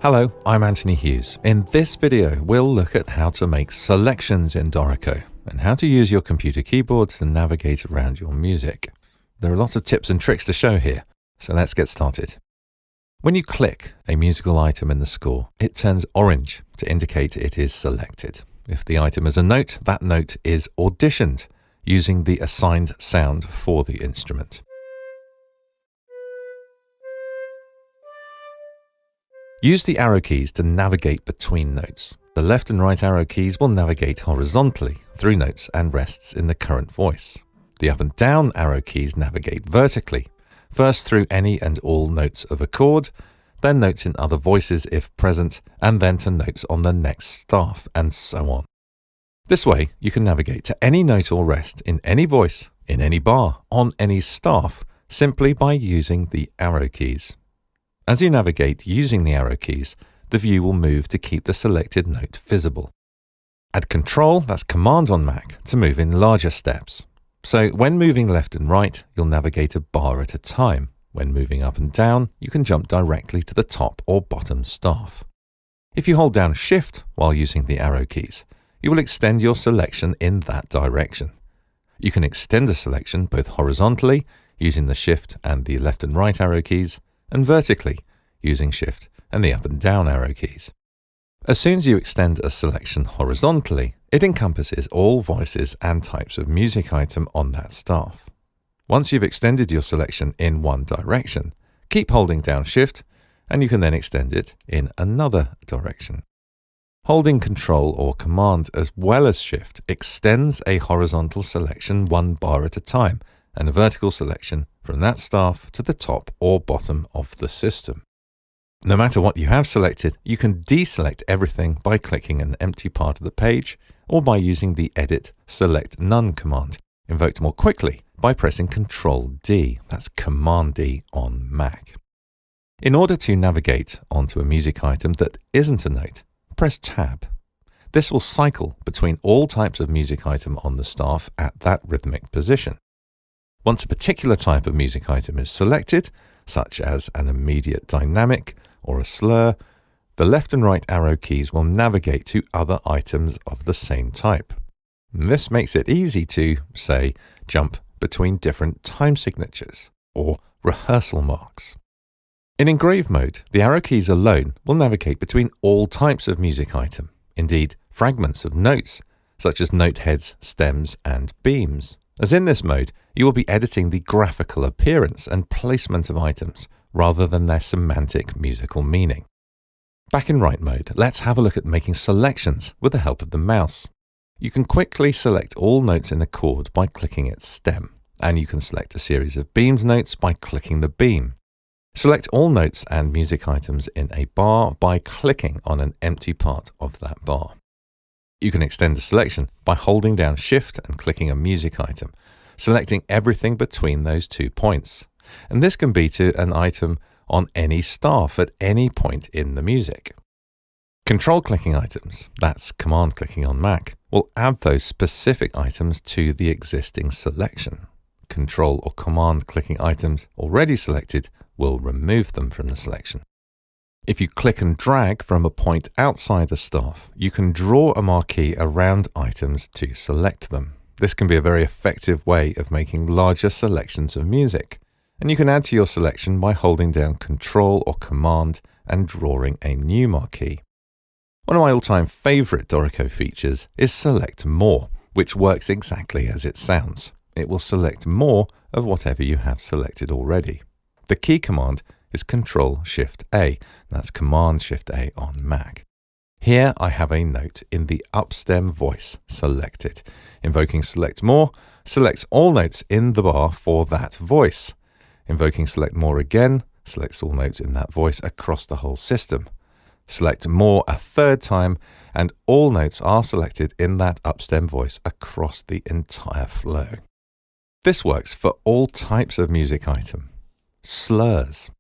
Hello, I'm Anthony Hughes. In this video, we'll look at how to make selections in Dorico and how to use your computer keyboard to navigate around your music. There are lots of tips and tricks to show here, so let's get started. When you click a musical item in the score, it turns orange to indicate it is selected. If the item is a note, that note is auditioned using the assigned sound for the instrument. Use the arrow keys to navigate between notes. The left and right arrow keys will navigate horizontally through notes and rests in the current voice. The up and down arrow keys navigate vertically, first through any and all notes of a chord, then notes in other voices if present, and then to notes on the next staff, and so on. This way, you can navigate to any note or rest in any voice, in any bar, on any staff, simply by using the arrow keys. As you navigate using the arrow keys, the view will move to keep the selected note visible. Add Control, that's Command on Mac, to move in larger steps. So when moving left and right, you'll navigate a bar at a time. When moving up and down, you can jump directly to the top or bottom staff. If you hold down Shift while using the arrow keys, you will extend your selection in that direction. You can extend a selection both horizontally, using the Shift and the left and right arrow keys, and vertically, using Shift and the up and down arrow keys. As soon as you extend a selection horizontally, it encompasses all voices and types of music item on that staff. Once you've extended your selection in one direction, keep holding down Shift, and you can then extend it in another direction. Holding Control or Command as well as Shift extends a horizontal selection one bar at a time, and a vertical selection from that staff to the top or bottom of the system. No matter what you have selected, you can deselect everything by clicking an empty part of the page or by using the Edit Select None command, invoked more quickly by pressing Ctrl-D, that's Command-D on Mac. In order to navigate onto a music item that isn't a note, press Tab. This will cycle between all types of music item on the staff at that rhythmic position. Once a particular type of music item is selected, such as an immediate dynamic or a slur, the left and right arrow keys will navigate to other items of the same type. This makes it easy to, say, jump between different time signatures or rehearsal marks. In engrave mode, the arrow keys alone will navigate between all types of music item, indeed fragments of notes, such as note heads, stems, and beams. As in this mode, you will be editing the graphical appearance and placement of items rather than their semantic musical meaning. Back in write mode, let's have a look at making selections with the help of the mouse. You can quickly select all notes in a chord by clicking its stem, and you can select a series of beams notes by clicking the beam. Select all notes and music items in a bar by clicking on an empty part of that bar. You can extend a selection by holding down Shift and clicking a music item, selecting everything between those 2 points. And this can be to an item on any staff at any point in the music. Control clicking items, that's command clicking on Mac, will add those specific items to the existing selection. Control or command clicking items already selected will remove them from the selection. If you click and drag from a point outside a staff, you can draw a marquee around items to select them. This can be a very effective way of making larger selections of music, and you can add to your selection by holding down Control or Command and drawing a new marquee. One of my all-time favorite Dorico features is Select More, which works exactly as it sounds. It will select more of whatever you have selected already. The key command is Control-Shift-A. That's Command-Shift-A on Mac. Here I have a note in the upstem voice selected. Invoking Select More selects all notes in the bar for that voice. Invoking Select More again selects all notes in that voice across the whole system. Select More a third time and all notes are selected in that upstem voice across the entire flow. This works for all types of music item. Slurs,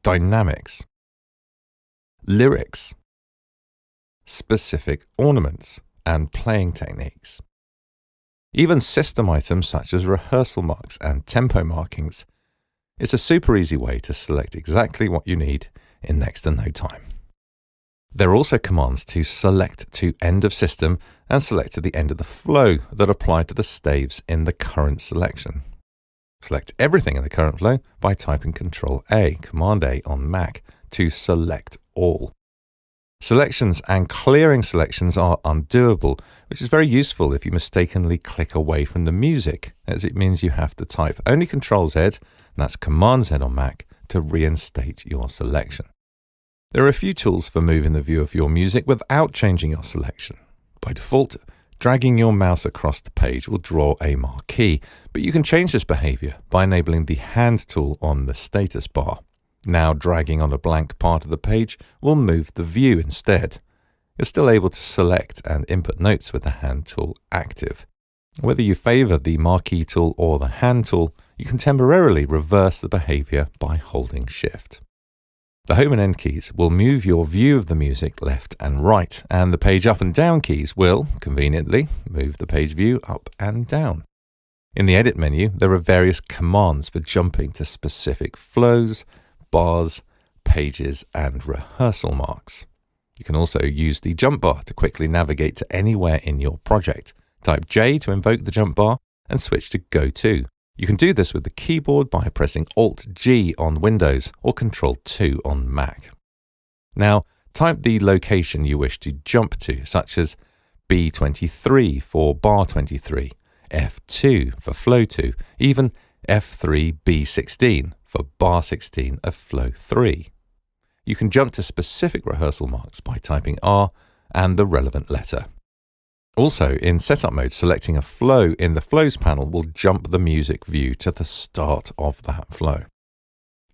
dynamics, lyrics, specific ornaments, and playing techniques. Even system items such as rehearsal marks and tempo markings. It's a super easy way to select exactly what you need in next to no time. There are also commands to select to end of system and select to the end of the flow that apply to the staves in the current selection. Select everything in the current flow by typing Control-A, Command-A on Mac to select all. Selections and clearing selections are undoable, which is very useful if you mistakenly click away from the music, as it means you have to type only Control-Z, and that's Command-Z on Mac, to reinstate your selection. There are a few tools for moving the view of your music without changing your selection. By default, dragging your mouse across the page will draw a marquee, but you can change this behavior by enabling the hand tool on the status bar. Now dragging on a blank part of the page will move the view instead. You're still able to select and input notes with the hand tool active. Whether you favor the marquee tool or the hand tool, you can temporarily reverse the behavior by holding Shift. The home and end keys will move your view of the music left and right, and the page up and down keys will, conveniently, move the page view up and down. In the edit menu, there are various commands for jumping to specific flows, bars, pages, and rehearsal marks. You can also use the jump bar to quickly navigate to anywhere in your project. Type J to invoke the jump bar and switch to Go To. You can do this with the keyboard by pressing Alt-G on Windows or Control-2 on Mac. Now, type the location you wish to jump to, such as B23 for bar 23, F2 for flow 2, even F3 B16 for bar 16 of flow 3. You can jump to specific rehearsal marks by typing R and the relevant letter. Also, in setup mode, selecting a flow in the flows panel will jump the music view to the start of that flow.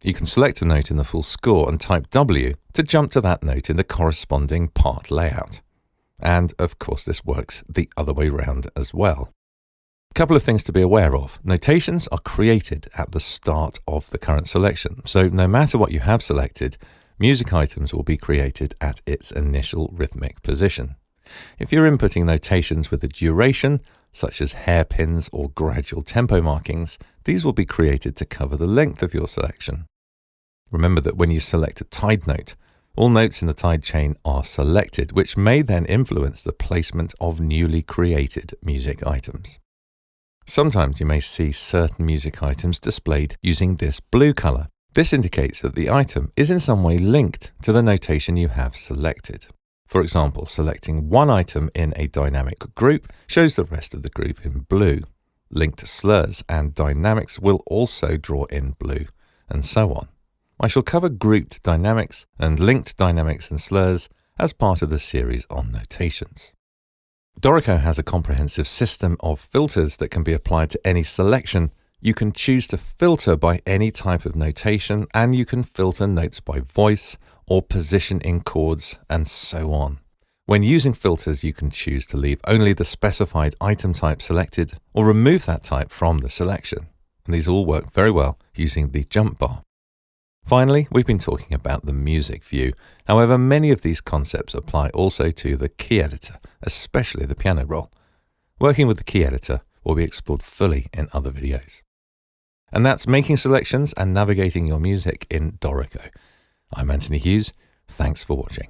You can select a note in the full score and type W to jump to that note in the corresponding part layout. And, of course, this works the other way round as well. A couple of things to be aware of. Notations are created at the start of the current selection, so no matter what you have selected, music items will be created at its initial rhythmic position. If you're inputting notations with a duration, such as hairpins or gradual tempo markings, these will be created to cover the length of your selection. Remember that when you select a tied note, all notes in the tied chain are selected, which may then influence the placement of newly created music items. Sometimes you may see certain music items displayed using this blue color. This indicates that the item is in some way linked to the notation you have selected. For example, selecting one item in a dynamic group shows the rest of the group in blue. Linked slurs and dynamics will also draw in blue, and so on. I shall cover grouped dynamics and linked dynamics and slurs as part of the series on notations. Dorico has a comprehensive system of filters that can be applied to any selection. You can choose to filter by any type of notation, and you can filter notes by voice or position in chords, and so on. When using filters, you can choose to leave only the specified item type selected or remove that type from the selection. And these all work very well using the jump bar. Finally, we've been talking about the music view. However, many of these concepts apply also to the key editor, especially the piano roll. Working with the key editor will be explored fully in other videos. And that's making selections and navigating your music in Dorico. I'm Anthony Hughes. Thanks for watching.